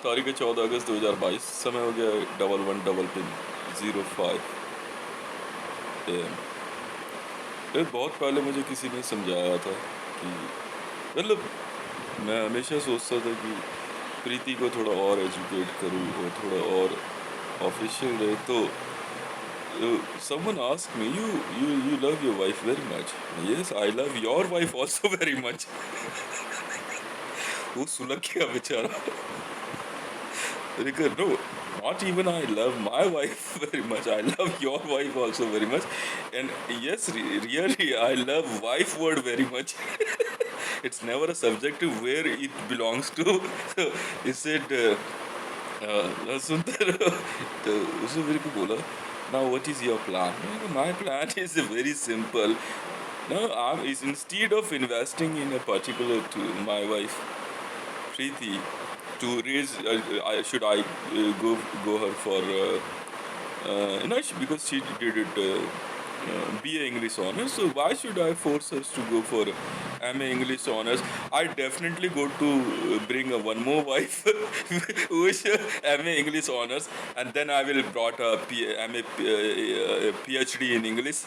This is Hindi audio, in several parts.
तारीख है 14 अगस्त 2022। समय हो गया 11:00 PM। ये बहुत पहले मुझे किसी ने समझाया था कि मतलब मैं हमेशा सोचता था कि प्रीति को थोड़ा और एजुकेट करूँ और थोड़ा और ऑफिशियल रहे तो someone asked me, you love your wife very much. Yes, I love your wife also very much. वो सुलग गया बेचारा। Because no, not even I love my wife very much. I love your wife also very much. And yes, really, I love wife word very much. It's never a subjective where it belongs to. So he said, सुनते रहो। तो उसने मेरे को बोला, now what is your plan? My plan is very simple. No, instead of investing in a particular to my wife, Preeti, to raise, should I go her for because she did it BA English honors, so why should I force us to go for MA English honors? I definitely go to bring one more wife who is MA English honors, and then I will brought a MA PhD in English.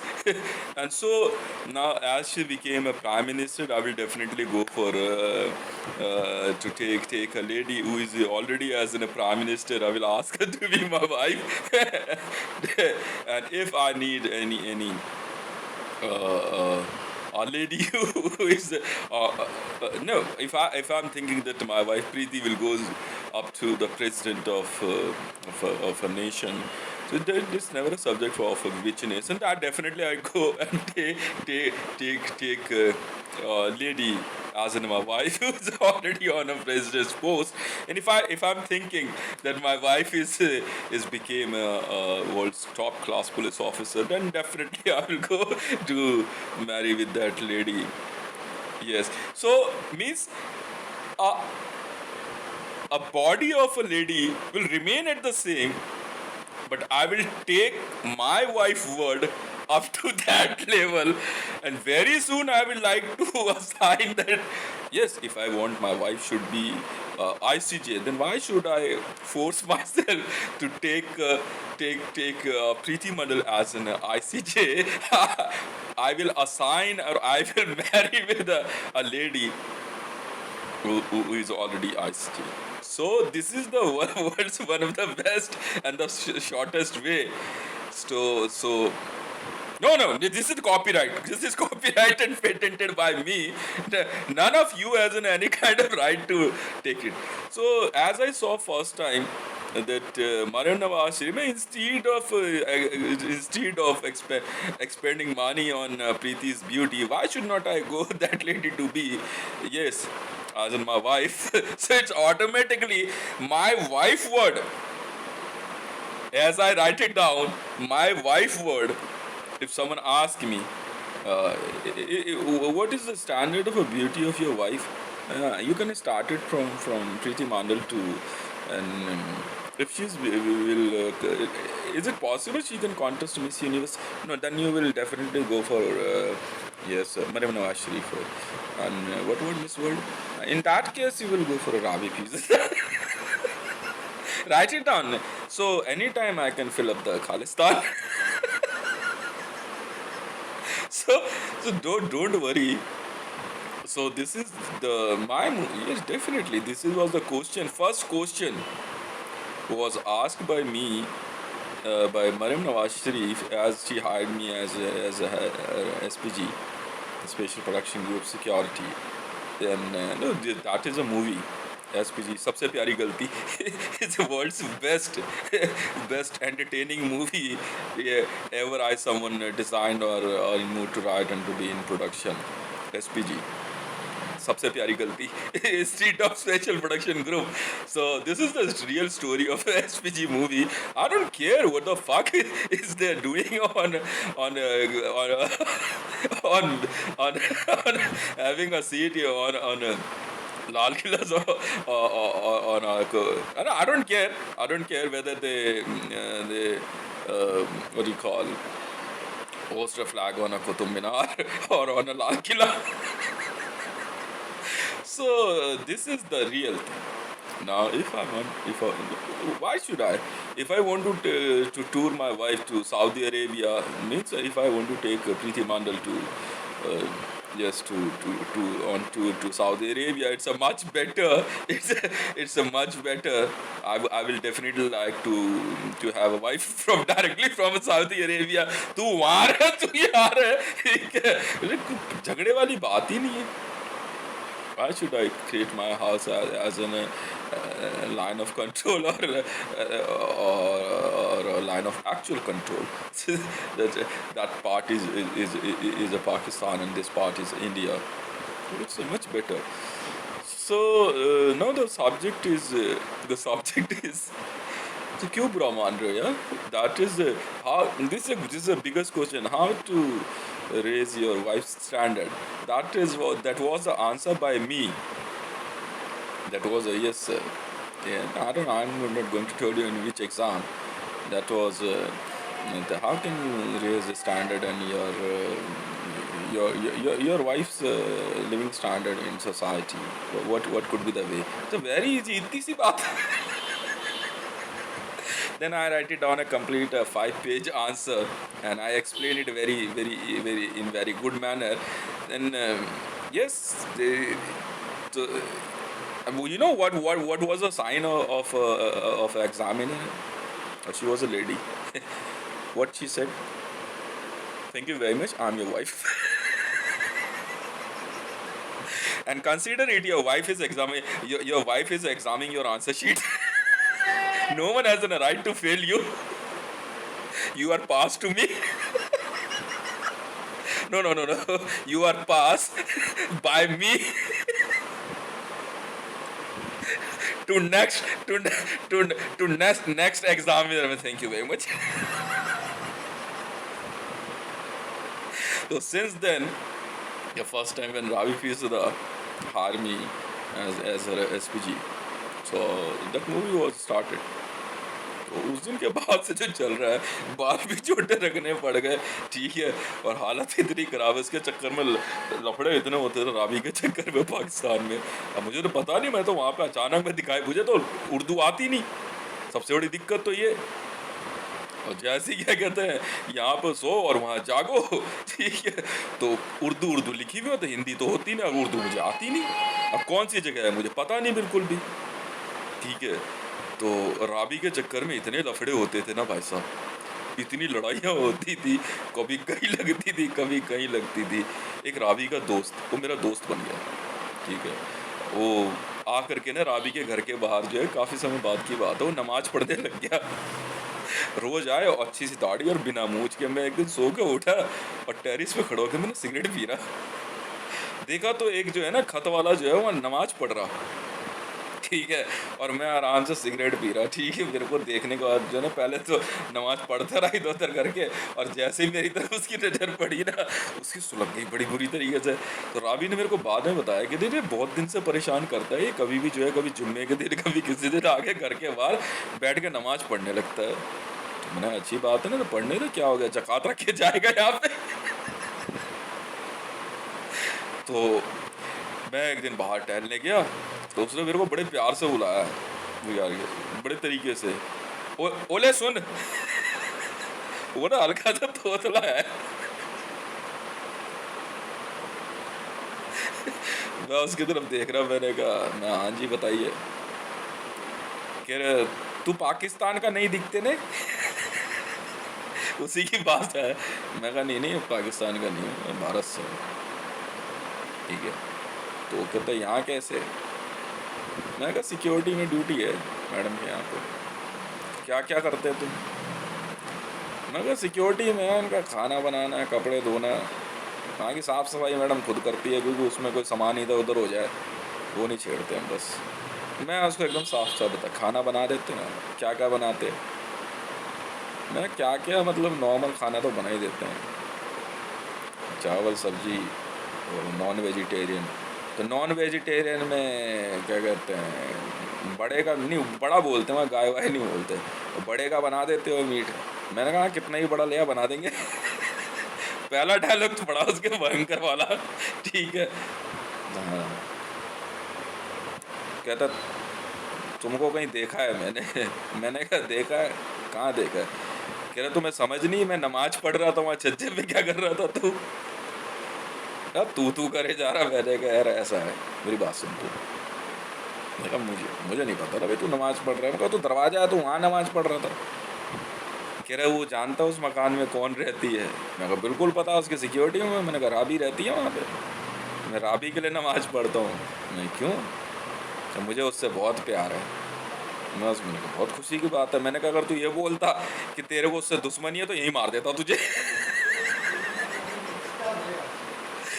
And so now as she became a prime minister, I will definitely go for to take a lady who is already as a prime minister. I will ask her to be my wife. And if I need any a lady who is no, if I'm thinking that my wife Preeti will go up to the president of a nation, so it's never a subject for of which nation. I definitely I go and take lady as in my wife who's already on a president's post. And if I'm thinking that my wife is became a world's top class police officer, then definitely I will go to marry with that lady. Yes. So means uh, a body of a lady will remain at the same, but I will take my wife word up to that level, and very soon I will like to assign that yes, if I want my wife should be ICJ, then why should I force myself to take Preeti Mandal as an ICJ? I will assign or I will marry with a lady who is already ICJ. So this is the world's one of the best and the shortest way. So no, this is copyright. This is copyright and patented by me. None of you has any kind of right to take it. So as I saw first time that Mariam Nawaz Sharif, instead of expending money on Preeti's beauty, why should not I go that lady to be yes as in my wife? So it's automatically my wife word. As I write it down, my wife word. If someone asks me, uh, what is the standard of a beauty of your wife? You can start it from Preeti Mandal to, and if she's will, is it possible she can contest Miss Universe? No, then you will definitely go for yes, Mariam Nawaz Sharif. And what about Miss World? In that case, you will go for a Ravi piece. Write it down. So anytime I can fill up the Khalistan. so so don't worry. So this is the yes, definitely this was the question. First question was asked by me by Mariam Nawaz Sharif as she hired me as a SPG, Special Production Group Security. Then no, that is a movie. SPG सबसे प्यारी गलती. It's the world's best entertaining movie ever I someone designed or moved to write and to be in production. SPG. सबसे प्यारी गलती. Street of Special Production Group. So this is the real story of a SPG movie. I don't care what the fuck is they doing on on on, on having a seat on Lal Kilas on I don't care. I don't care whether they what do you call host a flag on a Qutub Minar or on a Lal Kila. So this is the real thing. Now, why should I? If I want to tour my wife to Saudi Arabia, means if I want to take Preeti Mandal to uh, yes on tour to Saudi Arabia, it's a much better. It's a much better. I will definitely like to have a wife from directly from Saudi Arabia. तू वहाँ रह, तू यहाँ रह, ठीक है? झगड़े वाली बात ही नहीं है. Why should I create my house as an line of control or a line of actual control? That part is a Pakistan and this part is India. It's much better. So now the subject is तो क्यों बुरा मान रहे हो यार? That is how this is the biggest question. How to raise your wife's standard? That was the answer by me. That was a yes. Yeah, I don't know. I'm not going to tell you in which exam. That was how can you raise the standard and your wife's living standard in society? What could be the way? It's a very easy. इतनी सी बात. Then I write it down a complete 5-page answer, and I explain it very in very good manner. Then yes, so, you know what was a sign of examiner? She was a lady. What she said? Thank you very much. I'm your wife. And consider it, your wife is examining your answer sheet. No one has a right to fail you. You are passed to me. No. You are passed by me to next examiner. Thank you very much. So since then, the first time when Ravi Fizada hired me as her SPG, so that movie was started. तो उस दिन के बाद से जो चल रहा है, बाल भी छोटे रखने पड़ गए, ठीक है, और हालत इतनी खराब है. इसके चक्कर में लफड़े इतने होते थे रावी के चक्कर में पाकिस्तान में. अब मुझे तो पता नहीं, मैं तो वहाँ पे अचानक में दिखाई, मुझे तो उर्दू आती नहीं. सबसे बड़ी दिक्कत तो ये. और जैसे क्या कहते हैं, यहाँ पर सो और वहाँ जागो, ठीक है. तो उर्दू लिखी हुई हो तो हिंदी तो होती नहीं, अब उर्दू मुझे आती नहीं. अब कौन सी जगह है मुझे पता नहीं बिल्कुल भी, ठीक है. तो राबी के चक्कर में इतने लफड़े होते थे ना भाई साहब, इतनी लड़ाइयाँ होती थी, कभी कहीं लगती थी कभी कहीं लगती थी. एक राबी का दोस्त, वो मेरा दोस्त बन गया, ठीक है. वो आ करके ना राबी के घर के बाहर जो है, काफ़ी समय बाद की बात है, वो नमाज पढ़ने लग गया. रोज आए और अच्छी सी दाढ़ी और बिना मूछ के. मैं एक दिन सो के उठा और टेरिस पे खड़ा होकर मैंने सिगरेट पी रहा. देखा तो एक जो है ना खत वाला जो है वो नमाज पढ़ रहा, ठीक है, और मैं आराम से सिगरेट पी रहा, ठीक है. मेरे को देखने के बाद जो है ना, पहले तो नमाज पढ़ता रहा इधर उधर करके, और जैसे ही मेरी तरफ उसकी नज़र पड़ी ना, उसकी सुलग गई बड़ी बुरी तरीके से. तो राबी ने मेरे को बाद में बताया कि देखिए बहुत दिन से परेशान करता है ये, कभी भी जो है, कभी जुम्मे के दिन कभी किसी दिन आगे घर के बाहर बैठ के नमाज पढ़ने लगता है. तो मैंने अच्छी बात है ना, तो पढ़ने तो क्या हो गया, जकात रख के जाएगा यहाँ पे. तो मैं एक दिन बाहर टहलने गया, तो उसने मेरे को बड़े प्यार से बुलाया, बड़े तरीके से. ओले सुन. वो ना हल्का सा तोतला है. मैं उसकी तरफ देख रहा, मैंने कहा, मैं हाँ जी बताइए. कह रहे तू पाकिस्तान का नहीं दिखते ने. उसी की बात है. मैं कहा नहीं पाकिस्तान का नहीं हूँ, भारत से हूँ, ठीक है. तो कहते यहाँ कैसे. मैं कहा सिक्योरिटी में ड्यूटी है मैडम के यहाँ पे. क्या क्या करते हैं तुम. मैं कहा सिक्योरिटी में उनका खाना बनाना है, कपड़े धोना, वहाँ की साफ़ सफाई मैडम खुद करती है, क्योंकि उसमें कोई सामान इधर उधर हो जाए वो नहीं छेड़ते हम. बस मैं उसको एकदम साफ बता, खाना बना देते हैं. क्या क्या बनाते हैं. मैं क्या मतलब नॉर्मल खाना तो बना ही देते हैं, चावल सब्जी, और नॉन वेजिटेरियन. तो नॉन वेजिटेरियन में क्या कहते हैं, बड़े का नहीं, बड़ा बोलते हैं, गाय वाय नहीं बोलते. तो बड़े का बना देते हो मीट. मैंने कहा कितना ही बड़ा लिया बना देंगे. पहला डायलॉग तो बड़ा उसके भयंकर वाला, ठीक है. हाँ कहता तुमको कहीं देखा है मैंने। मैंने कहा देखा है, कहाँ देखा है? कह रहा तुम्हें समझ नहीं, मैं नमाज पढ़ रहा था वहाँ छज्जे पे, क्या कर रहा था तू? अब तू करे जा रहा। मैंने कहा यार ऐसा है, मेरी बात सुन तू। मैंने कहा मुझे नहीं पता था भाई तू नमाज पढ़ रहा है। मैं कहा तू दरवाजा है, तू वहाँ नमाज पढ़ रहा था। कह रहा वो जानता उस मकान में कौन रहती है? मैं कहा बिल्कुल पता, उसकी सिक्योरिटी में। मैंने कहा राबी रहती है वहाँ पे, मैं राबी के लिए नमाज पढ़ता हूँ। मैं क्यों? तो मुझे उससे बहुत प्यार है। मैंने कहा बहुत खुशी की बात है। मैंने कहा अगर तू ये बोलता कि तेरे को उससे दुश्मनी है तो यही मार देता तुझे।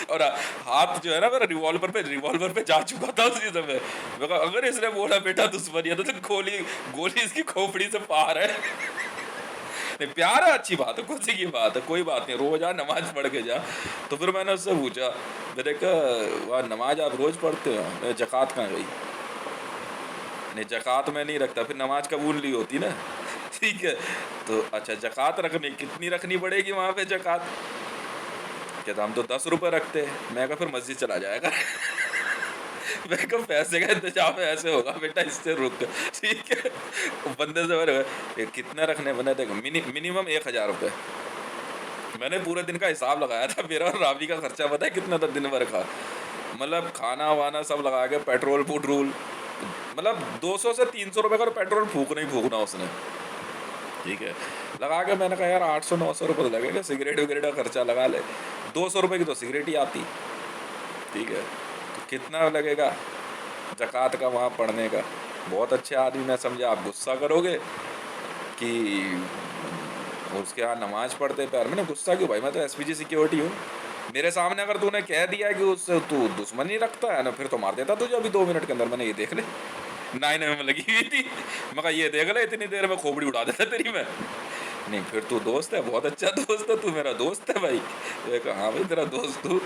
और हाथ जो है ना मेरा रिवॉल्वर पे जा चुका था उसी समय। मैं कहा अगर इसने बोला बेटा दुश्मनी है तो गोली इसकी खोपड़ी से पार है। नहीं प्यार है, अच्छी बात है, खुशी की बात है, कोई बात नहीं, रोज आ नमाज पढ़ के जा। तो फिर मैंने उससे पूछा, मैंने कहा वह नमाज आप रोज पढ़ते हो? जक़ात कहाँ गई? नहीं जक़ात में नहीं रखता, फिर नमाज कबूल नहीं होती ना। ठीक है, तो अच्छा जक़ात रखनी, कितनी रखनी पड़ेगी वहाँ पे जक़ात? कहता हम तो 10 रुपये रखते हैं। मैं कहा फिर मस्जिद चला जाएगा। मैं कहा पैसे का इंतजाम ऐसे होगा बेटा, इससे रुक। ठीक है, बंदे से मेरे कितने रखने बने, देखो मिनिमम 1000 रुपये। मैंने पूरे दिन का हिसाब लगाया था, मेरा और रावी का खर्चा पता है कितना था दिन भर का? मतलब खाना वाना सब लगा के, पेट्रोल, मतलब 200 से 300 रुपये का पेट्रोल फूकना ही फूकना उसने। ठीक है, लगा के मैंने कहा यार 800-900 रुपये लगेगा, सिगरेट विगरेट का खर्चा लगा ले। 200 रुपये की तो सिगरेट ही आती। ठीक है, तो कितना लगेगा ज़कात का वहाँ पढ़ने का? बहुत अच्छे आदमी, मैं समझा आप गुस्सा करोगे कि उसके यहाँ नमाज पढ़ते पैर। मैंने गुस्सा क्यों भाई, मैं तो एसपीजी सिक्योरिटी हूँ। मेरे सामने अगर तूने कह दिया कि उससे तू दुश्मनी रखता है ना, फिर तो मार देता तुझे अभी 2 मिनट के अंदर। मैंने ये देख ले 9 में लगी हुई थी, मैं कहा ये देख ले इतनी देर में खोपड़ी उड़ा देता तेरी मैं। नहीं फिर तू दोस्त है, बहुत अच्छा दोस्त है, तू मेरा दोस्त है भाई। मैं कहा हाँ भाई तेरा दोस्त तू।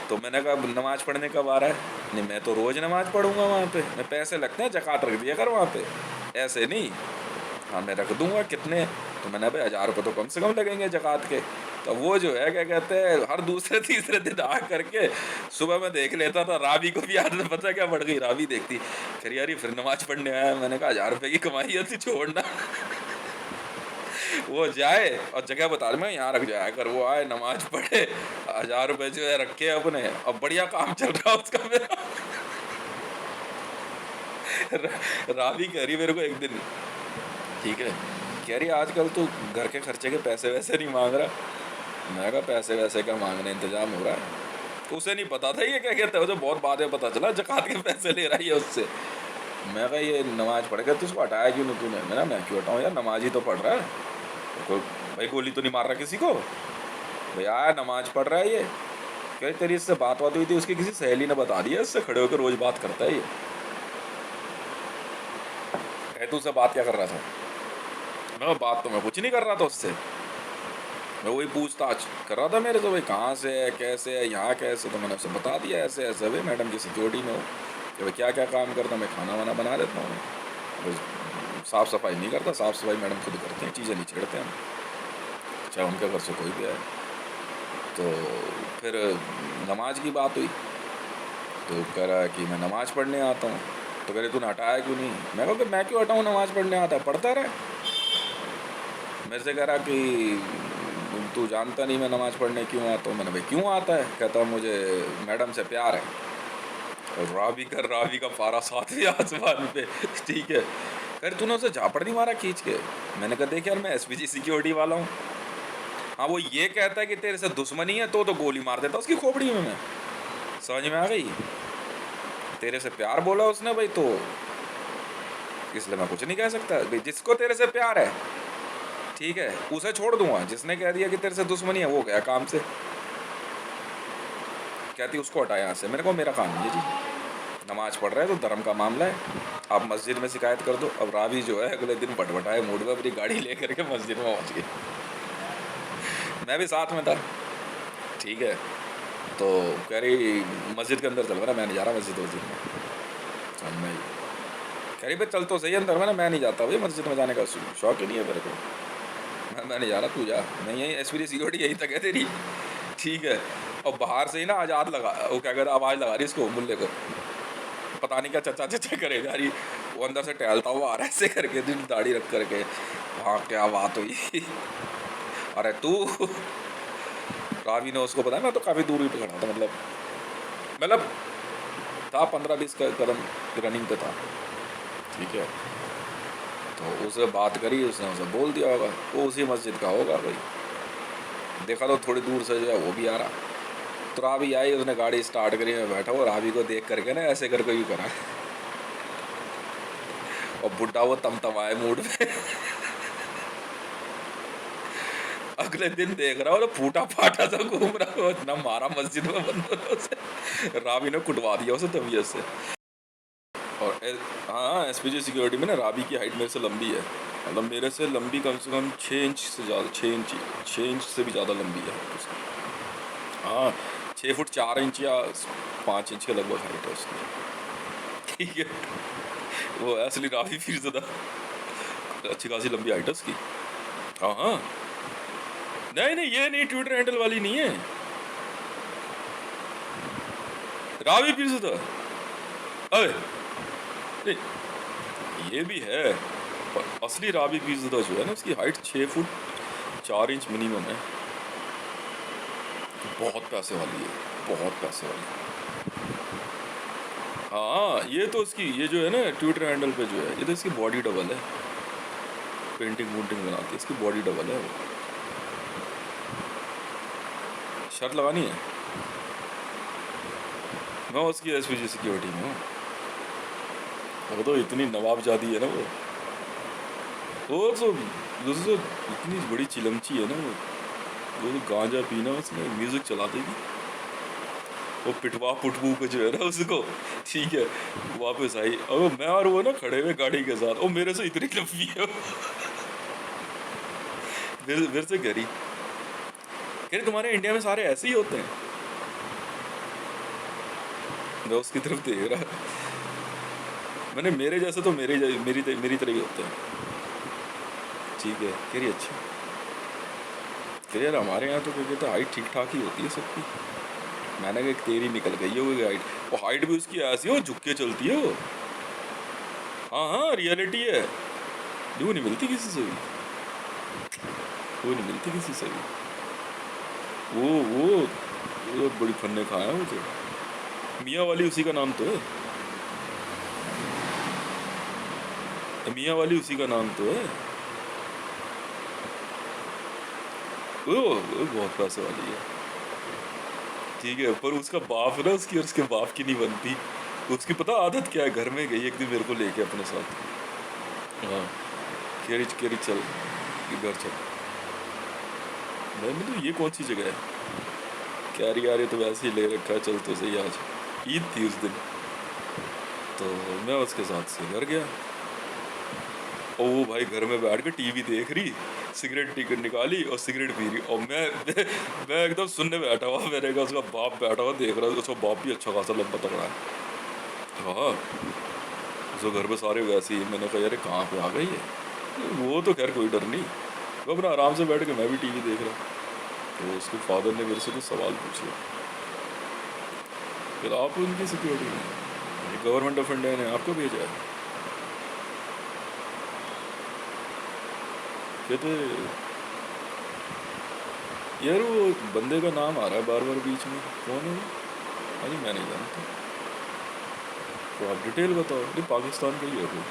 तो मैंने कहा नमाज पढ़ने कब आ रहा है? नहीं मैं तो रोज़ नमाज पढ़ूंगा वहाँ पे, मैं पैसे लगते हैं ज़कात रख दिया कर वहाँ पे, ऐसे नहीं। हाँ मैं रख दूंगा। कितने? तो मैंने भाई 1000 रुपये तो कम से कम लगेंगे ज़कात के। तो वो जो है क्या कहते हैं, हर दूसरे तीसरे दिन आ करके सुबह मैं देख लेता था। रावी को भी आदत पता क्या पड़ गई, रावी देखती फिर यार ये फिर नमाज पढ़ने आया। मैंने कहा 1000 रुपये की कमाई है तू छोड़ना। वो जाए और जगह बता रहा मैं यहाँ रख जाया कर, वो आए नमाज पढ़े, 1000 रुपये जो है रखे अपने, अब बढ़िया काम चल रहा उसका मेरा। रावी कह रही मेरे को एक दिन, ठीक है, कह रही आजकल तो घर के खर्चे के पैसे वैसे नहीं मांग रहा। मैं कहा पैसे वैसे का मांगने इंतजाम हो रहा है? तो उसे नहीं पता था ये क्या कहता है, उसे बहुत बाद में पता चला ज़कात के पैसे ले रहा है उससे। मैं कहा ये नमाज पढ़ गया तो उसको हटाया क्यों नहीं तूने? मैं क्यों हटाऊँ यार, नमाज ही तो पढ़ रहा है। तो भाई गोली तो नहीं मार रहा किसी को? भैया नमाज पढ़ रहा है ये। कह तेरी इससे बात हुई थी, उसकी किसी सहेली ने बता दिया, इससे खड़े होकर रोज़ बात करता है ये। कह तू उससे बात क्या कर रहा था? मैं बात तो मैं कुछ नहीं कर रहा था उससे, मैं वही पूछताछ कर रहा था मेरे से, भाई कहाँ से है, कैसे है, यहाँ कैसे। तो मैंने उसे बता दिया ऐसे ऐसे भाई मैडम की सिक्योरिटी में हो, कि भाई क्या क्या काम करता, मैं खाना वाना बना देता हूँ, साफ़ सफाई नहीं करता, साफ़ सफाई मैडम खुद करते हैं, चीज़ें नहीं छेड़ते हैं, चाहे उनके घर से कोई भी आए। तो फिर नमाज की बात हुई, तो कह रहा है कि मैं नमाज़ पढ़ने आता हूँ। तो कह रहे तूने हटाया क्यों नहीं? मैं कहा कि मैं क्यों हटाऊँ, नमाज़ पढ़ने आता है, पढ़ता रहे। मेरे से कह रहा कि तू जानता नहीं मैं नमाज़ पढ़ने क्यों आता हूँ। मैंने भाई क्यों आता है? कहता मुझे मैडम से प्यार है। और रावी का पारा 7वें आसमान पे। ठीक है, अरे तूने उसे झापड़ नहीं मारा खींच के? मैंने कहा देख यार मैं एसपीजी सिक्योरिटी वाला हूँ। हाँ वो ये कहता है कि तेरे से दुश्मनी है तो गोली मार देता उसकी खोपड़ी में। मैं समझ में आ गई? तेरे से प्यार बोला उसने भाई, तो इसलिए मैं कुछ नहीं कह सकता भाई। जिसको तेरे से प्यार है ठीक है उसे छोड़ दूंगा, जिसने कह दिया कि तेरे से दुश्मनी है वो गया काम से। कहती उसको हटा यहाँ से। मैंने कहा मेरा काम नहीं है जी, नमाज पढ़ रहा है तो धर्म का मामला है, आप मस्जिद में शिकायत कर दो। अब रावी जो है अगले दिन भटभटाए मूड में अपनी गाड़ी लेकर के मस्जिद में पहुँच गई, मैं भी साथ में था। ठीक है, तो कह रही मस्जिद के अंदर चल। मैं नहीं जा रहा मस्जिद में। मैं कह रही भाई चल तो सही अंदर। मैं नहीं जाता भाई, मस्जिद में जाने का शौक ही नहीं है मेरे को। मैं नहीं जा रहा, तू जा। मैं यहीं एसपीजी सिक्योरिटी यहीं तक है तेरी। ठीक है, और बाहर से ही ना आज़ाद लगा, वो क्या कहता आवाज़ लगा रही इसको मुल्ले को, पता नहीं क्या चचा चचा करेगा यार, वो अंदर से टहलता हुआ आ रहा है ऐसे करके, दिन दाढ़ी रख करके। हाँ क्या बात हुई? अरे तू, रावी ने उसको बताया, मैं तो काफ़ी दूर ही पे खड़ा था, मतलब था 15-20 कदम रनिंग पे था, ठीक है। तो उससे बात करी, उसने उसे बोल दिया होगा, वो उसी मस्जिद का होगा भाई। देखा तो थोड़ी दूर से जो है वो भी आ रहा, तो रावी आई, उसने गाड़ी स्टार्ट करी, मैं बैठा हूँ, रावी को देख करके ना ऐसे करके यूँ करा, और बुढ़ा वो तमतमाए मूड में। अगले दिन देख रहा हो तो फूटा फाटा सा घूम रहा हो, इतना मारा मस्जिद में बंदरों से, रावी ने कुटवा दिया उसे तबीयत से। और हाँ, एसपीजी सिक्योरिटी में ना रावी की हाइट मेरे से लंबी है, मतलब मेरे से लंबी कम से कम 6 इंच से ज़्यादा, 6 इंच से भी ज़्यादा लंबी है उसकी। हाँ, 6 फुट 4 इंच या 5 इंच के लगभग हाइट है उसकी, ठीक है। वो असली रावी फिर ज़्यादा अच्छी खासी लंबी हाइट है उसकी। हाँ हाँ, नहीं नहीं, ये नहीं, ट्विटर हैंडल वाली नहीं है, रावी फिर ज़्यादा। अरे नहीं, ये भी है, पर असली रावी पीज़दा जो है ना, उसकी हाइट 6 फुट 4 इंच मिनिमम है। बहुत पैसे वाली है, बहुत पैसे वाली। हाँ, ये तो इसकी, ये जो है ना ट्विटर हैंडल पे जो है, ये तो इसकी बॉडी डबल है, पेंटिंग वूंटिंग बनाती है, इसकी बॉडी डबल है। वो शर्त लगानी है, मैं उसकी एसपीजी सिक्योरिटी में हूँ। वो तो इतनी नवाबजादी है ना वो तो इतनी बड़ी चिलमची है ना वो तो गांजा पीना उसने म्यूजिक चला देगी, वो पिटवा पुटवू को जो है ना उसको, ठीक है, वापस आई, अब मैं और वो ना खड़े हुए गाड़ी के साथ, वो मेरे से इतनी लंबी है, मेरे से कह रही तुम्हारे इंडिया में सारे ऐसे ही होते हैं। मैं उसकी तरफ देख रहा, मैंने मेरे जैसे तो मेरी तरह ही होते हैं, ठीक है। कह रही अच्छा, कह यार हमारे यहाँ तो क्योंकि तो हाइट ठीक ठाक ही होती है सबकी। मैंने कहा तेरी निकल गई होगी हाइट, वो हाइट भी उसकी ऐसी हो, झुक के चलती है वो। हाँ हाँ, रियलिटी है, वो नहीं मिलती किसी से भी, वो नहीं मिलती किसी से भी, वो बड़ी फन्ने खाया वो तो। मियाँ वाली उसी का नाम तो है, मियाँ वाली उसी का नाम तो है। वो बहुत पैसे वाली है, ठीक है, पर उसका बाप ना, उसकी और उसके बाप की नहीं बनती। उसकी पता आदत क्या है, घर में गई एक दिन मेरे को लेके अपने साथ, हाँ, केरी चल घर चल, मैं तो ये कौन सी जगह है, कह रही यार ये तो वैसे ही ले रखा है, चल तो सही। आज ईद थी उस दिन, तो मैं उसके साथ से घर गया, और वो भाई घर में बैठ के टीवी देख रही, सिगरेट टिकट निकाली और सिगरेट पी रही, और मैं एकदम सुनने बैठा हुआ, मैंने कहा उसका बाप बैठा हुआ देख रहा है, उसका बाप भी अच्छा खासा लंबा तगड़ा है। हाँ, उसको घर पे सारे वैसे ही, मैंने कहा यार कहाँ पे आ गई है, वो तो खैर कोई डर नहीं, वो अपना आराम से बैठ के, मैं भी टीवी देख रहा। तो उसके फादर ने मेरे से कुछ सवाल पूछे, फिर आप उनकी सिक्योरिटी में, गवर्नमेंट ऑफ इंडिया ने आपको भेजा है, कहते यार वो बंदे का नाम आ रहा है बार बार बीच में, कौन है वो? अरे मैं नहीं जानता, तो आप डिटेल बताओ। नहीं, पाकिस्तान का ही है कोई,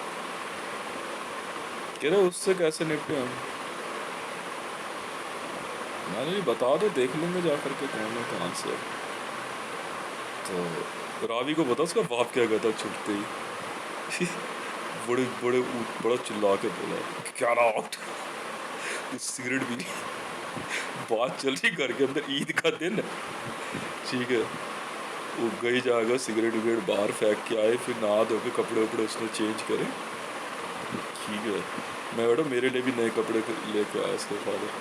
कह रहे उससे कैसे निपटे हम। मैंने बता दो, देख लेंगे जा करके कौन है कहाँ से। तो रावी को पता उसका बाप क्या कहता छुटते ही, बड़ा चिल्ला के बोला, क्या रहा सिगरेट भी नहीं। बात चल रही घर के अंदर, ईद का दिन, ठीक है, वो गई जाकर सिगरेट विगरेट बाहर फेंक के आए, फिर नहा धो के कपड़े वपड़े उसने चेंज करे, ठीक है। मैं बेटा मेरे लिए भी नए कपड़े लेके आया इसके फादर,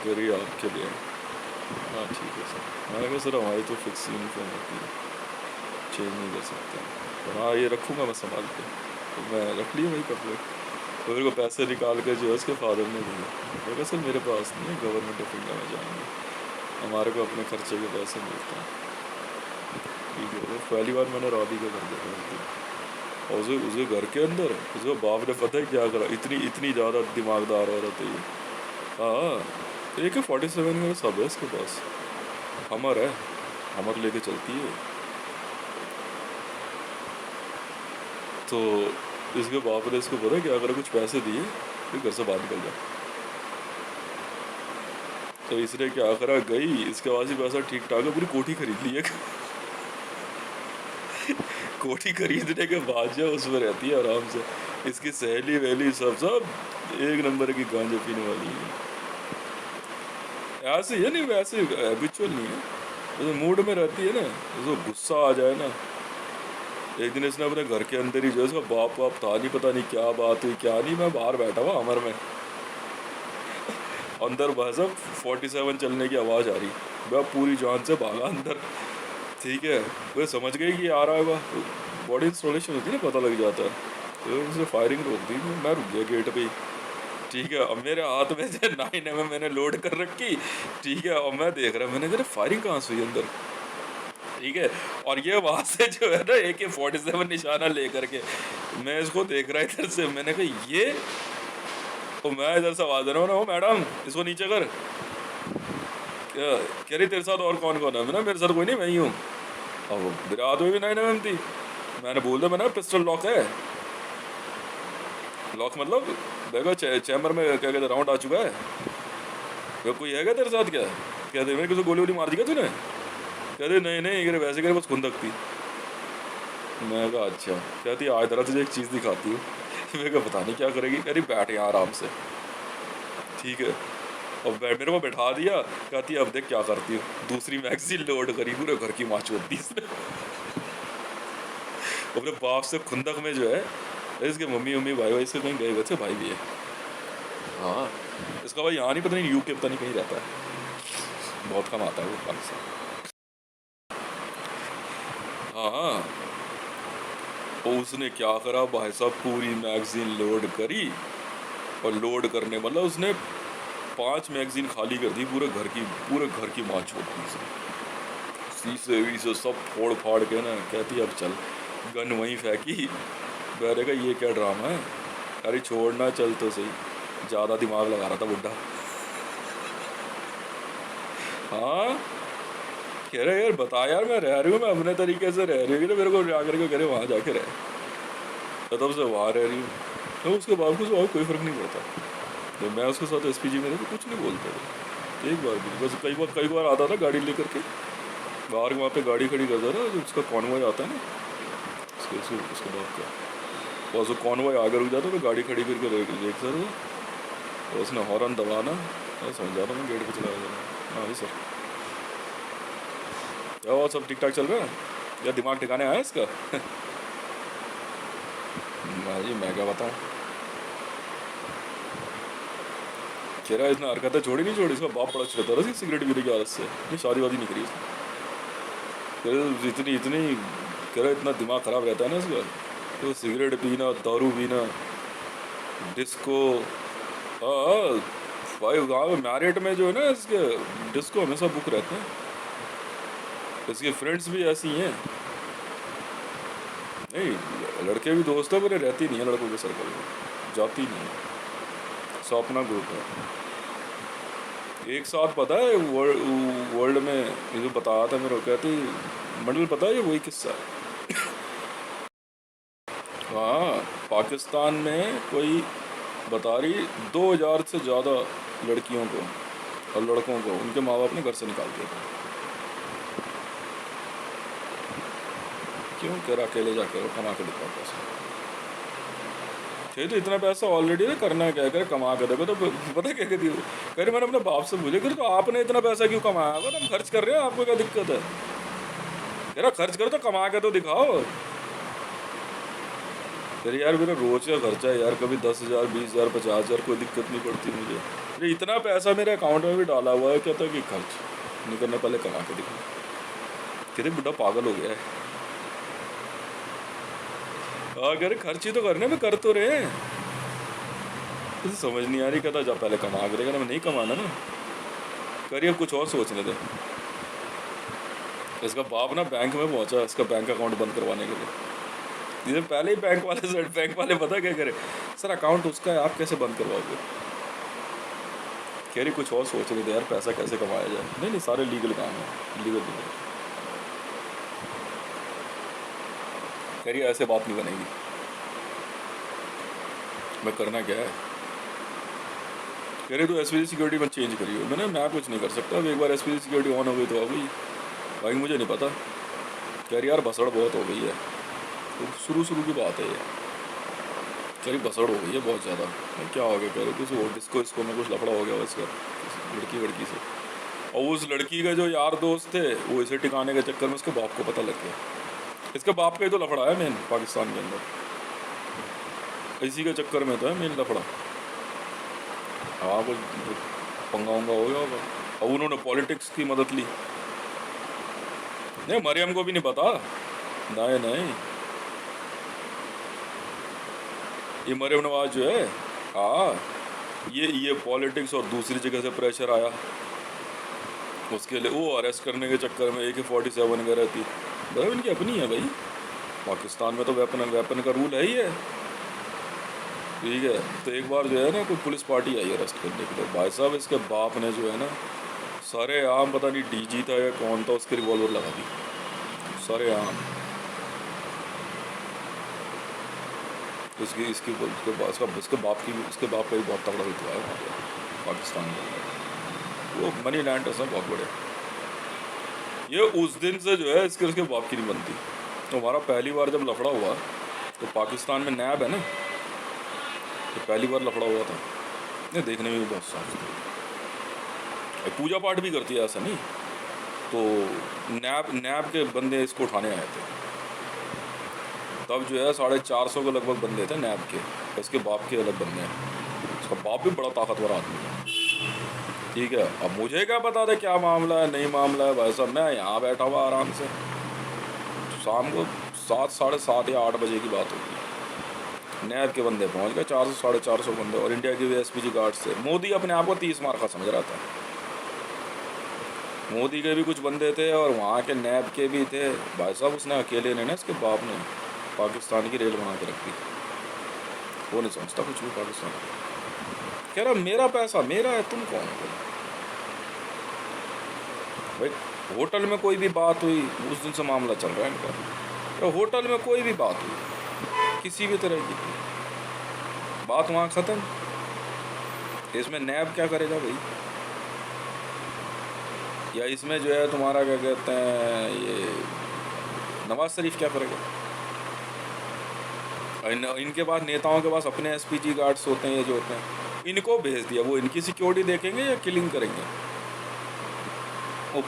कह रही आपके लिए, हाँ ठीक है सर। मैंने कहा सर हमारी तो फिक्स यूनिफॉर्म होती है, चेंज नहीं कर सकते, तो हाँ ये रखूँगा मैं संभाल के, तो मैं रख लिया वही कपड़े। तो मेरे को पैसे निकाल कर जो है उसके फादर ने दिए, मैं कहा सर मेरे पास नहीं है, गवर्नमेंट ऑफ इंडिया में जाएंगे, हमारे को अपने खर्चे के पैसे मिलते हैं। ठीक है, तो पहली बार मैंने राबी का घर देखा उस दिन। और उसे उसके घर के अंदर उसके बाप ने पता है क्या करा, इतनी इतनी ज़्यादा दिमागदार औरत है ये। हाँ, एक 47 में सब है इसके पास, हमर है, हमर लेके चलती है। तो इसके बाप ने इसको पता है क्या करा, कुछ पैसे दिए फिर घर से बाहर निकल जा। तो इसने क्या करा, गई इसके पास ही पैसा ठीक ठाक है, पूरी कोठी खरीद ली एक। कोठी खरीदने के बाद जो उसमें रहती है आराम से, इसकी सहेली वहेली सब सब एक नंबर की गांजा पीने वाली है। ऐसे ही है नहीं, वैसे हैबिचुअल नहीं है, तो मूड में रहती है ना, उसको गुस्सा आ जाए ना। एक दिन इसने अपने घर के अंदर ही जो इसका बाप वाप था नहीं, पता नहीं क्या बात हुई क्या नहीं, मैं बाहर बैठा हुआ अमर में, अंदर बस अब 47 चलने की आवाज़ आ रही, वह पूरी जान से भागा अंदर। ठीक है, वह समझ गई कि आ रहा है, वह बॉडी इंस्टॉलेशन होती है ना, पता लग जाता है। तो उसने फायरिंग रोक दी, मैं रुक गया गेट पे ही। ठीक है, अब मेरे हाथ में से 9 मैंने लोड कर रखी। ठीक है, और मैं देख रहा, मैंने कहा फायरिंग कहाँ से हुई अंदर। ठीक है, और ये वहाँ से जो है ना AK-47 निशाना लेकर के मैं इसको देख रहा इधर से, मैंने कहा ये, तो मैं इधर से आवाज दे रहा हूँ ना, ओ मैडम इसको नीचे कर। क्या कह रही, तेरे साथ और कौन कौन है? मैंने, मेरे साथ कोई नहीं, मैं ही हूँ। अब मेरे हाथ में भी 9mm थी। मैंने बोल दिया, मैंने पिस्टल लॉक है। लॉक मतलब देखो चैम्बर में क्या कहते राउंड आ चुका है, वो कोई है क्या तेरे साथ? क्या कहते मैंने किसी गोली वोली मार दी क्या तूने? कहते नहीं नहीं, करे वैसे करे बस खुंदक थी। मैं कहा अच्छा। कहती आज तरह तुझे एक चीज़ दिखाती हूँ। मैं कहा पता नहीं क्या करेगी। कह रही बैठ यहाँ आराम से। ठीक है, और मेरे को बैठा दिया। कहती अब देख क्या करती हूँ। दूसरी मैगजीन लोड करी, पूरे घर की माँ चोद दी इसने। अपने बाप से खुंदक में जो है, इसके मम्मी मम्मी भाई भाई से कहीं गए हुए थे, भाई भी है। हाँ, इसका भाई यहाँ नहीं, पता नहीं UK पता नहीं कहीं रहता है, बहुत कम आता है वो पाकिस्तान। हाँ, तो उसने क्या करा भाई साहब, पूरी मैगजीन लोड करी। और लोड करने मतलब उसने 5 मैगजीन खाली कर दी, पूरे घर की माँ छोड़ दी। शीशे वीसे सब फोड़ फाड़ के ना, कहती अब चल। गन वहीं फेंकी। मैंने कहा ये क्या ड्रामा है? अरे छोड़ना, चल तो सही। ज़्यादा दिमाग लगा रहा था बुड्ढा। हाँ, कह रहे यार बता यार, मैं रह रही हूँ, मैं अपने तरीके से रह रही हूँ, मेरे को जाकर के कह रहे वहाँ जाके रहे, तो तब से वहाँ रह रही हूँ। तो उसके बावजूद और कोई फ़र्क नहीं पड़ता। तो मैं उसके साथ SPG में तो कुछ नहीं बोलते थे, एक बार भी। बस कई बार आता था गाड़ी लेकर के बाहर, वहाँ पे गाड़ी खड़ी करता था, जो उसका कॉन्वॉय आता है ना, उसके बाप का, और उसको कॉन्वॉय आगे रुक जाता तो गाड़ी खड़ी करके देखता था, तो उसने हॉर्न दबाना, मैं समझ जाता मैं गेट पे चला जाना। हाँ जी सर, क्या हुआ, सब ठीक ठाक चल रहा है या दिमाग ठिकाने आया इसका? जी मैं क्या बताऊँ, चेहरा इसने हरकतें छोड़ी नहीं छोड़ी। इसका बाप बड़ा छेड़ता रहा सिगरेट पीने की आदत से, ये शादी वादी नहीं करी इसने। इतनी इतनी कह रहा, इतना दिमाग ख़राब रहता है ना इसका, तो सिगरेट पीना, दारू पीना, डिस्को। हाँ भाई, गाँव में मैरिट में जो है ना इसके डिस्को हमेशा बुक रहते हैं। इसके फ्रेंड्स भी ऐसी हैं, नहीं लड़के भी दोस्त है, मेरे रहती नहीं है लड़कों के सर्कल में, जाती नहीं है। सपना ग्रुप है एक साथ, पता है वर्ल्ड में, ये जो बताया था मेरे को, कहती मंडल पता है ये वही किस्सा है। हाँ, पाकिस्तान में कोई बता रही 2000 से ज़्यादा लड़कियों को और लड़कों को उनके माँ बाप ने घर से निकाल दिया था। क्यों? कह रहा अकेले जाके कमा के दिखाओ पैसा। तो इतना पैसा ऑलरेडी ना, करना है क्या? करे कमा के देखो। तो पता क्या कहती हूँ, कह रही मैंने अपने बाप से पूछे, कर तो आपने इतना पैसा क्यों कमाया? अगर हम खर्च कर रहे हैं, आपको क्या दिक्कत है? कह रहा खर्च करो तो कमा के तो दिखाओ। फिर यार मेरा रोज का खर्चा है यार, कभी 10,000 20,000 50,000, कोई दिक्कत नहीं पड़ती मुझे। अरे इतना पैसा मेरे अकाउंट में भी डाला हुआ है, कहता है कि खर्च नहीं करना, पहले कमा के दिखा। कहते बुढ़ा पागल हो गया है। अगर खर्च ही तो करने में कर तो रहे, तो समझ नहीं आ रही। कहता जा पहले कमा के देगा ना, मैं नहीं कमाना ना, करिए कुछ और सोचने दे। इसका बाप ना बैंक में पहुंचा इसका बैंक अकाउंट बंद करवाने के लिए। ये पहले ही बैंक वाले पता क्या करे, सर अकाउंट उसका है, आप कैसे बंद करवाओगे? कह रही कुछ और सोच रहे थे यार, पैसा कैसे कमाया जाए। नहीं नहीं, सारे लीगल काम है, लीगल लीगल। कह रही ऐसे बात नहीं बनेगी। मैं करना क्या है? कह रही तो एसपीजी सिक्योरिटी में चेंज करिए। मैं कुछ नहीं कर सकता, अब एक बार एसपीजी सिक्योरिटी ऑन हो गई तो आ गई भाई, मुझे नहीं पता। कह रही यार भसड़ बहुत हो गई है, तो शुरू की बात है ये। कह रही भसड़ हो गई है बहुत ज़्यादा। क्या हो गया? कह रही किसी और इसको में कुछ लफड़ा हो गया इसका लड़की से, और उस लड़की का जो यार दोस्त थे वो इसे टिकाने के चक्कर में उसके बाप को पता लग गया। इसके बाप का ही तो लफड़ा है मेन पाकिस्तान के अंदर, इसी के चक्कर में तो है मेन लफड़ा। हाँ कुछ पंगा उंगा हो गया होगा, और उन्होंने पॉलिटिक्स की मदद ली। नहीं मरियम को भी नहीं पता। नहीं ये मरियम नवाज जो है, हाँ ये पॉलिटिक्स और दूसरी जगह से प्रेशर आया उसके लिए, वो अरेस्ट करने के चक्कर में AK-47 का रहती। भाई इनकी अपनी है भाई, पाकिस्तान में तो वेपन का रूल है ही है, ठीक है। तो एक बार जो है ना कोई पुलिस पार्टी आई अरेस्ट करने के लिए, भाई साहब इसके बाप ने जो है ना सारे आम, पता नहीं DG था या कौन था, उसके रिवॉल्वर लगा दी सारे आम। इसके बाप का भी बहुत तगड़ा हुआ है पाकिस्तान में, वो मनी लैंड है सब बहुत बड़े। ये उस दिन से जो है इसके बाप की नहीं बनती। तो हमारा पहली बार जब लफड़ा हुआ तो पाकिस्तान में नैब है ना, तो पहली बार लफड़ा हुआ था। नहीं देखने में भी बहुत साफ पूजा पाठ भी करती है ऐसा नहीं, तो नैब के बंदे इसको उठाने आए थे। तब जो है 450 के लगभग बंदे थे नैब के, इसके बाप के अलग बंदे हैं। इसका बाप भी बड़ा ताकतवर आदमी है, ठीक है। अब मुझे क्या पता था क्या मामला है नहीं मामला है, भाई साहब मैं यहाँ बैठा हुआ आराम से, शाम को 7, 7:30 या 8 बजे की बात होगी। नैब के बंदे पहुँच गए, 400 450 बंदे, और इंडिया के भी SPG गार्ड से। मोदी अपने आप को 30 मार का समझ रहा था। मोदी के भी कुछ बंदे थे और वहाँ के नैब के भी थे। भाई साहब उसने अकेले ने ना, इसके बाप ने पाकिस्तान की रेल बना के रख दी। वो नहीं समझता कुछ भी पाकिस्तान। कह रहा मेरा पैसा मेरा है, तुम कौन हो भाई? होटल में कोई भी बात हुई, उस दिन से मामला चल रहा है इनका। तो होटल में कोई भी बात हुई किसी भी तरह की बात, वहाँ ख़त्म। इसमें नैब क्या करेगा भाई? या इसमें जो है तुम्हारा क्या कहते हैं, ये नवाज शरीफ क्या करेगा? इनके पास, नेताओं के पास अपने SPG गार्ड्स होते हैं, ये जो होते हैं, इनको भेज दिया, वो इनकी सिक्योरिटी देखेंगे या किलिंग करेंगे? वो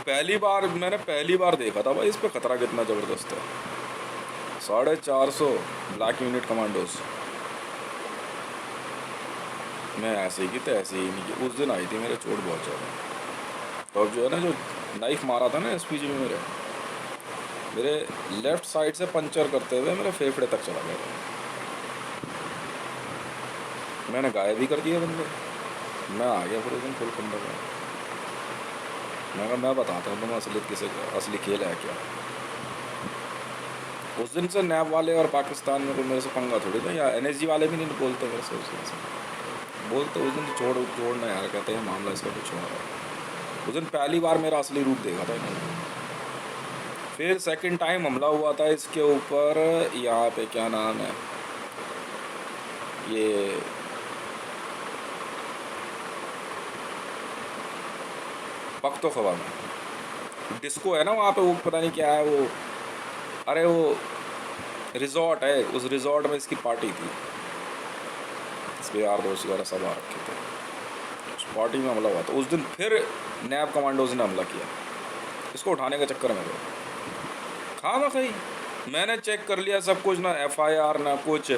मैंने पहली बार देखा था भाई इस पर खतरा कितना ज़बरदस्त है। 450 ब्लैक यूनिट कमांडोज मैं ऐसे ही की तो ऐसे ही नहीं की। उस दिन आई थी मेरे चोट बहुत ज़्यादा, तो अब जो है ना जो नाइफ मारा था ना SPG में मेरे लेफ़्ट साइड से पंचर करते हुए मेरे फेफड़े तक चला गया था। मैंने गायब भी कर दिया बंदे। मैं आ गया फिर उस दिन फुल खंडर में। मैं कहा मैं बताता हूँ तुम्हें असली खेल है क्या। उस दिन से नैब वाले और पाकिस्तान में कोई मेरे से पंगा थोड़ी था, या NSG वाले भी नहीं बोलते मेरे से। उस दिन से बोलते उस दिन तो छोड़ना यार, कहते हैं मामला इसका कुछ हो रहा है। उस दिन पहली बार मेरा असली रूप देखा था इन्होंने। फिर सेकंड टाइम हमला हुआ था इसके ऊपर, यहाँ पे क्या नाम है ये, पख्तूनख्वा में डिस्को है ना वहाँ पे, वो पता नहीं क्या है वो, अरे वो रिजॉर्ट है, उस रिजॉर्ट में इसकी पार्टी थी। इस पर यार दोस्त वगैरह सब आ रखे थे। उस पार्टी में हमला हुआ था उस दिन। फिर नैब कमांडोज ने हमला किया इसको उठाने के चक्कर में। खामखी मैंने चेक कर लिया सब कुछ, ना FIR ना कुछ,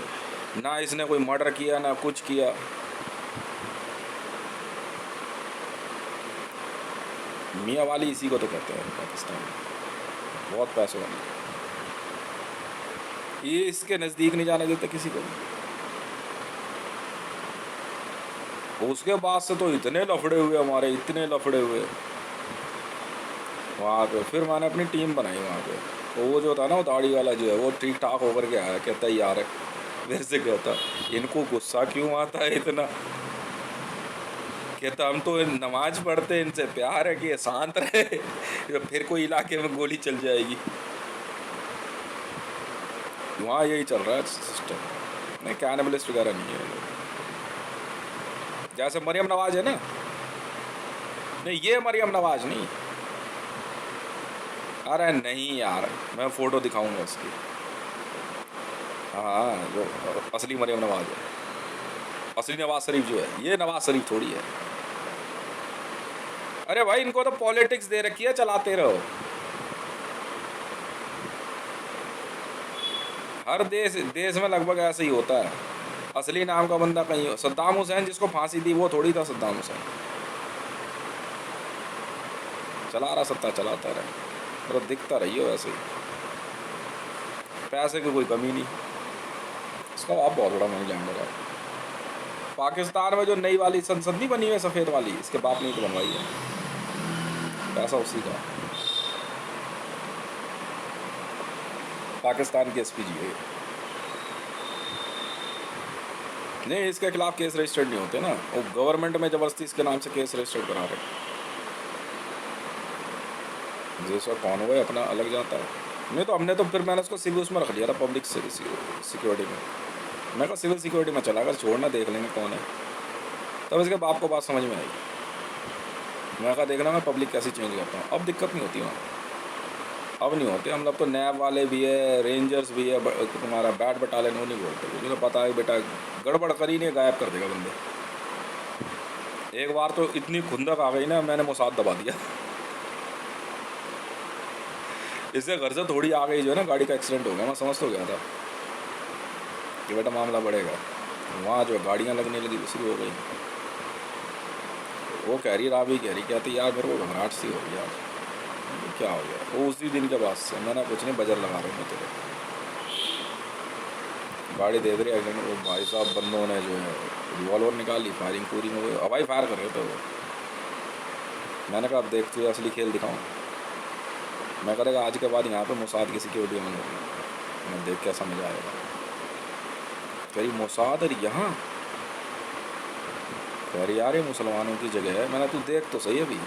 ना इसने कोई मर्डर किया ना कुछ किया। मियाँ वाली इसी को तो कहते हैं पाकिस्तान में, बहुत पैसों वाली। ये इसके नज़दीक नहीं जाने देते किसी को। उसके बाद से तो इतने लफड़े हुए हमारे, इतने लफड़े हुए। वहाँ पे फिर मैंने अपनी टीम बनाई वहाँ पे। तो वो जो था ना, वो दाढ़ी वाला जो है, वो ठीक ठाक होकर के आया, कहता यार है, मेरे से कहता इनको गुस्सा क्यों आता है इतना। कहता हम तो नमाज पढ़ते, इनसे प्यार है कि ये शांत रहे फिर कोई इलाके में गोली चल जाएगी। वहाँ यही चल रहा है सिस्टम। नहीं, कैनिबलिस्ट वगैरह नहीं है। जैसे मरियम नवाज है ना, नहीं ये मरियम नवाज नहीं। अरे नहीं यार, मैं फ़ोटो दिखाऊंगा इसकी। हाँ, जो असली मरियम नवाज है, असली नवाज शरीफ जो है, ये नवाज शरीफ थोड़ी है। अरे भाई, इनको तो पॉलिटिक्स दे रखी है, चलाते रहो। हर देश देश में लगभग ऐसा ही होता है। असली नाम का बंदा कहीं हो। सद्दाम हुसैन जिसको फांसी दी वो थोड़ी था सद्दाम हुसैन। चला रहा, सत्ता चलाता रहे, और दिखता रही हो ऐसे ही। पैसे की कोई कमी नहीं। इसका आप बहुत बड़ा मनी लैंडर है। पाकिस्तान में जो नई वाली संसद नहीं बनी है सफ़ेद वाली, इसके बाप ने तो बनवाई है, पैसा उसी का। पाकिस्तान की एसपीजी है। नहीं, इसके खिलाफ केस रजिस्टर्ड नहीं होते ना, वो गवर्नमेंट में ज़बरदस्ती इसके नाम से केस रजिस्टर्ड करा रहे। जैसा कौन हुआ अपना अलग जाता है। नहीं तो हमने तो फिर मैंने उसको सिविल उसमें रख लिया था, पब्लिक सिक्योरिटी में। मैं कहा सिविल सिक्योरिटी में चला कर छोड़ना, देख लेंगे कौन है। तब इसके बाप को बात समझ में आई। मैं कहा देखना मैं पब्लिक कैसे चेंज करता हूँ। अब दिक्कत नहीं होती वहाँ, अब नहीं होते। हम लोग तो नैब वाले भी है, रेंजर्स भी है, तुम्हारा बैट बटालियन वो नहीं बोलते, मुझे तो पता है बेटा गड़बड़ करी नहीं, गायब कर देगा बंदे। एक बार तो इतनी खुंदक आ गई ना, मैंने मोसाद दबा दिया। इससे घर से थोड़ी आ गई जो है ना, गाड़ी का एक्सीडेंट हो गया, मैं समझ तो गया था कि बेटा मामला बढ़ेगा। वहाँ जो गाड़ियाँ लगने लगी शुरू हो गई। वो कह रही, राबी कह रही, कहती यार मेरे को घबराहट सी हो गई यार। क्या हो गया? वो उसी दिन के बाद से मैंने कुछ नहीं, बजर लगा रहा हूँ मैं तेरे। गाड़ी देख रही एक्सीडेंट। वो भाई साहब बंदों ने जो है रिवॉल्वर निकाली, फायरिंग पूरी में, वो हवाई फायर कर रहे थे वो। मैंने कहा अब देख तुझे असली खेल दिखाऊँ। मैं करेगा आज के बाद यहाँ पे मोसाद की सिक्योरिटी में मैं देख क्या समझ आएगा। कह रही मोसाद और यहाँ, कह रही यार ये मुसलमानों की जगह है। मैंने तू देख तो सही अभी,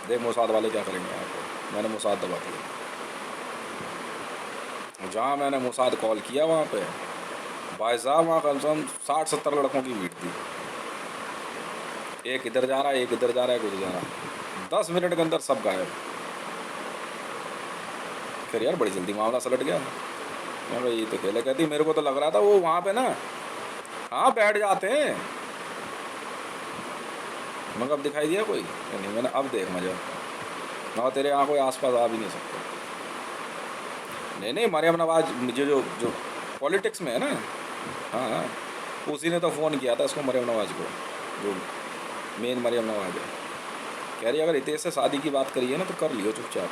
देख मोसाद वाले क्या करेंगे यहाँ पे। मैंने मोसाद दबा दिया। जहाँ मैंने मोसाद कॉल किया वहाँ पे भाई साहब, वहाँ कम से कम 60-70 लड़कों की भीड़ थी। एक इधर जा रहा है, एक इधर जा रहा है, कुछ जा रहा है। 10 मिनट के अंदर सब गायब। फिर यार बड़ी जल्दी मामला सलट गया। मैं भाई ये तो खेला। कहती मेरे को तो लग रहा था वो वहाँ पे ना, हाँ बैठ जाते हैं। मगर अब दिखाई दिया कोई नहीं। मैंने अब देख मजा, मैं तेरे यहाँ कोई आसपास आ भी नहीं सकता। नहीं नहीं, मरियम नवाज जो जो पॉलिटिक्स में है ना, हाँ उसी ने तो फ़ोन किया था इसको, मरियम नवाज को, जो मेन मरियम नवाज है। कह रही अगर इतने से शादी की बात करी है ना तो कर लियो चुपचाप।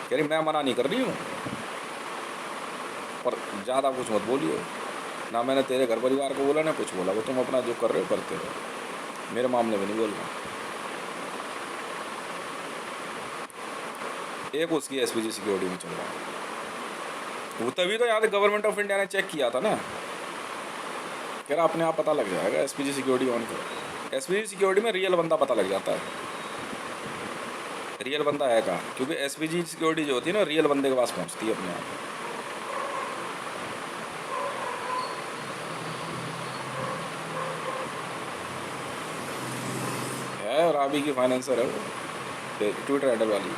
कह रही मैं मना नहीं कर रही हूँ, पर ज़्यादा कुछ मत बोलियो ना। मैंने तेरे घर परिवार को बोला ना कुछ बोला, वो तुम अपना जो कर रहे हो करते रहो, मेरे मामले में नहीं बोलना। एक उसकी एसपीजी सिक्योरिटी में चल रहा है वो। तभी तो यहाँ पे गवर्नमेंट ऑफ इंडिया ने चेक किया था ना, कह रहा अपने आप पता लग जाएगा एसपीजी सिक्योरिटी ऑन करो। एसपीजी सिक्योरिटी में रियल बंदा पता लग जाता है, रियल बंदा है कहाँ, क्योंकि एसपीजी सिक्योरिटी जो होती है ना, रियल बंदे के पास पहुँचती है अपने आप। है राबी की फाइनेंसर है वो, ट्विटर हैंडल वाली।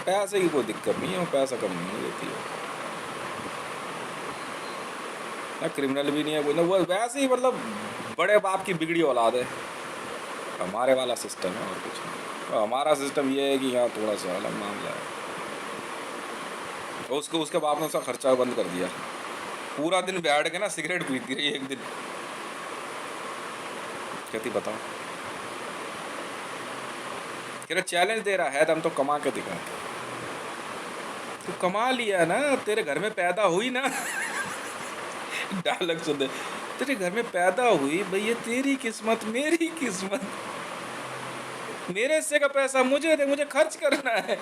पैसे की कोई दिक्कत नहीं है, वो पैसा कम नहीं देती है ना, क्रिमिनल भी नहीं है कोई ना, वो वैसे ही मतलब बड़े बाप की बिगड़ी औलाद है। हमारे वाला सिस्टम है और कुछ नहीं। तो हमारा सिस्टम ये है कि यहाँ थोड़ा सा अलग मामला है। तो उसके बाप ने उसका खर्चा बंद कर दिया। पूरा दिन बैठ के ना सिगरेट पीती रही एक दिन। कहती बताओ, कह रहा चैलेंज दे रहा है तो हम तो कमा के दिखा। तो कमा लिया ना, तेरे घर में पैदा हुई ना। डायलॉग सुन दे, तेरे घर में पैदा हुई भैया, तेरी किस्मत मेरी किस्मत। मेरे हिस्से का पैसा मुझे दे, मुझे खर्च करना है।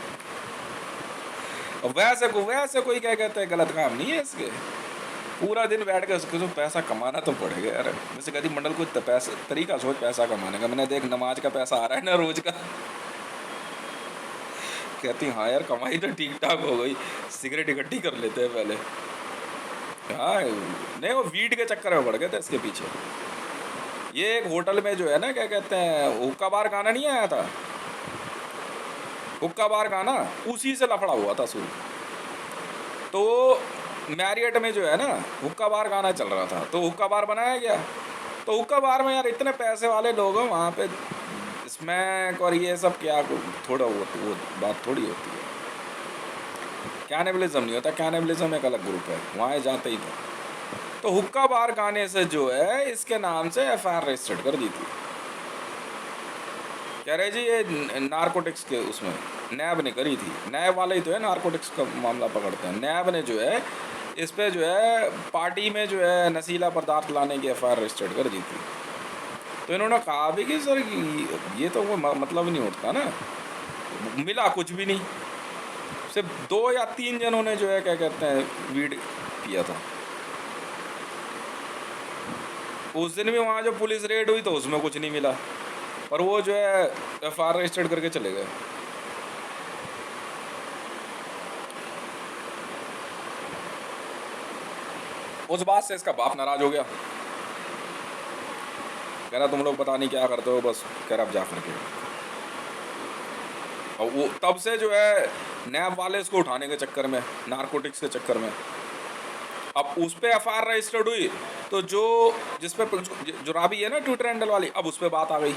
और वैसे कोई क्या कहते हैं, गलत काम नहीं है इसके। पूरा दिन बैठ के उसको जो पैसा कमाना तो पड़ेगा यार। वैसे कभी मंडल को पैसा तरीका सोच पैसा कमाने का। मैंने देख नमाज का पैसा आ रहा है ना रोज का। कहती हाँ यार कमाई तो ठीक ठाक हो गई, सिगरेट इकट्ठी कर लेते हैं पहले। हाँ नहीं, वो वीट के चक्कर में पड़ गए थे इसके पीछे। ये एक होटल में जो है ना, क्या कहते हैं, हुक्का बार गाना नहीं आया था, हुक्का बार गाना, उसी से लफड़ा हुआ था शुरू। तो मैरियट में जो है ना हुक्का बार गाना चल रहा था, तो हुक्का बार बनाया गया। तो हुक्का बार में यार इतने पैसे वाले लोग हैं वहाँ पे, स्मैक और ये सब क्या थोड़ा वो बात थोड़ी होती है। कैनिबलिज्म नहीं होता, कैनिबलिज्म एक अलग ग्रुप है, वहाँ जाते ही था। तो हुक्का बार गाने से जो है इसके नाम से एफआईआर रजिस्टर्ड कर दी थी। कह रहे जी ये नारकोटिक्स के उसमें नैब ने करी थी। नैब वाले ही तो है नारकोटिक्स का मामला पकड़ते हैं। नैब ने जो है इस पे जो है पार्टी में जो है नशीला पदार्थ लाने की एफआईआर रजिस्टर्ड कर दी थी। तो इन्होंने कहा भी कि सर ये तो कोई मतलब नहीं उठता ना, मिला कुछ भी नहीं, सिर्फ 2 या 3 जनों ने जो है क्या कहते हैं वीड पिया था। उस दिन भी वहाँ जो पुलिस रेड हुई तो उसमें कुछ नहीं मिला, पर वो जो है एफआईआर रजिस्टर्ड करके चले गए। उस बात से इसका बाप नाराज हो गया, कह रहा तुम लोग पता नहीं क्या करते हो, बस कह रहा अब जा करके। और वो तब से जो है नैब वाले इसको उठाने के चक्कर में, नारकोटिक्स के चक्कर में, अब उस पर एफआईआर रजिस्टर्ड हुई तो जो जिस पे जो राबी है ना ट्विटर हैंडल वाली, अब उस पर बात आ गई।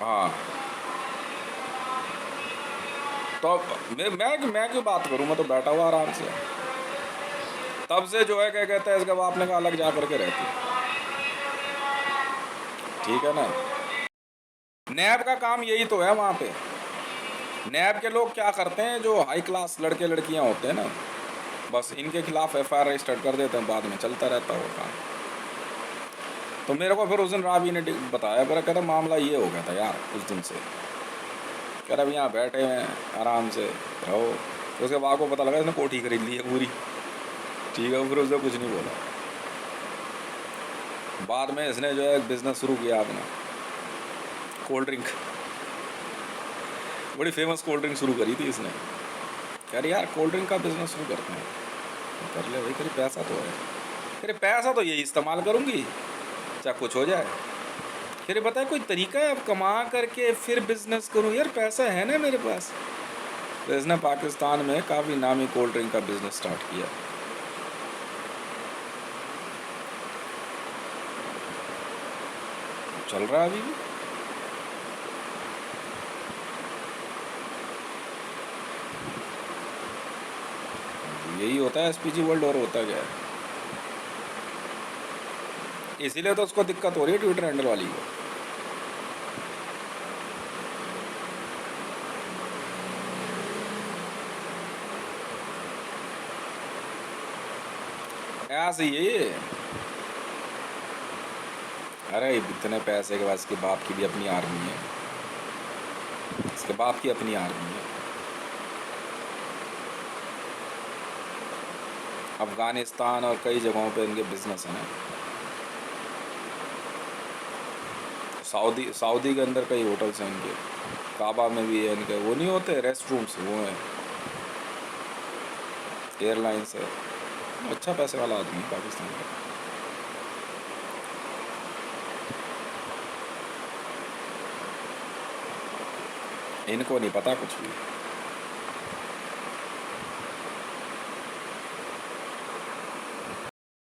हाँ तो अब मैं क्यों बात करूँ, मैं तो बैठा हुआ आराम से। तब से जो है क्या कहते हैं इसका बाप ने कहा अलग जा करके रहती, ठीक है ना। नैब का काम यही तो है वहाँ पे। नैब के लोग क्या करते हैं, जो हाई क्लास लड़के लड़कियाँ होते हैं ना, बस इनके खिलाफ एफआईआर रजिस्टर्ड कर देते हैं, बाद में चलता रहता है वो काम। तो मेरे को फिर उस दिन राबी ने बताया, मेरा कहता मामला ये हो गया था यार उस दिन से। कह रहा अब यहाँ बैठे हैं आराम से रहो। तो उसके बाद को पता लगा इसने कोठी खरीद ली है पूरी, ठीक है। फिर उसने कुछ नहीं बोला। बाद में इसने जो है बिजनेस शुरू किया अपना, कोल्ड ड्रिंक, बड़ी फेमस कोल्ड ड्रिंक शुरू करी थी इसने। कह रही यार कोल्ड ड्रिंक का बिजनेस शुरू करते हैं। कर ले भाई, तेरे पैसा तो है, तेरे पैसा तो यही इस्तेमाल करूँगी चाहे कुछ हो जाए। फिर पता है कोई तरीका है अब कमा करके फिर बिजनेस करूँ, यार पैसा है ना मेरे पास। तो इसने पाकिस्तान में काफ़ी नामी कोल्ड ड्रिंक का बिजनेस स्टार्ट किया। चल रहा है अभी भी। यही होता है एसपीजी वर्ल्ड, और होता क्या है। इसीलिए तो उसको दिक्कत हो रही है ट्विटर हैंडल वाली को। ऐसे ये अरे इतने पैसे के बाद इसके बाप की भी अपनी आर्मी है, इसके बाप की अपनी आर्मी है। अफगानिस्तान और कई जगहों पे इनके बिजनेस हैं। सऊदी के अंदर कई होटल्स हैं इनके, काबा में भी है इनके, वो नहीं होते रेस्ट रूम्स, वो हैं। एयरलाइंस है, अच्छा पैसे वाला आदमी है पाकिस्तान का। इनको नहीं पता कुछ भी।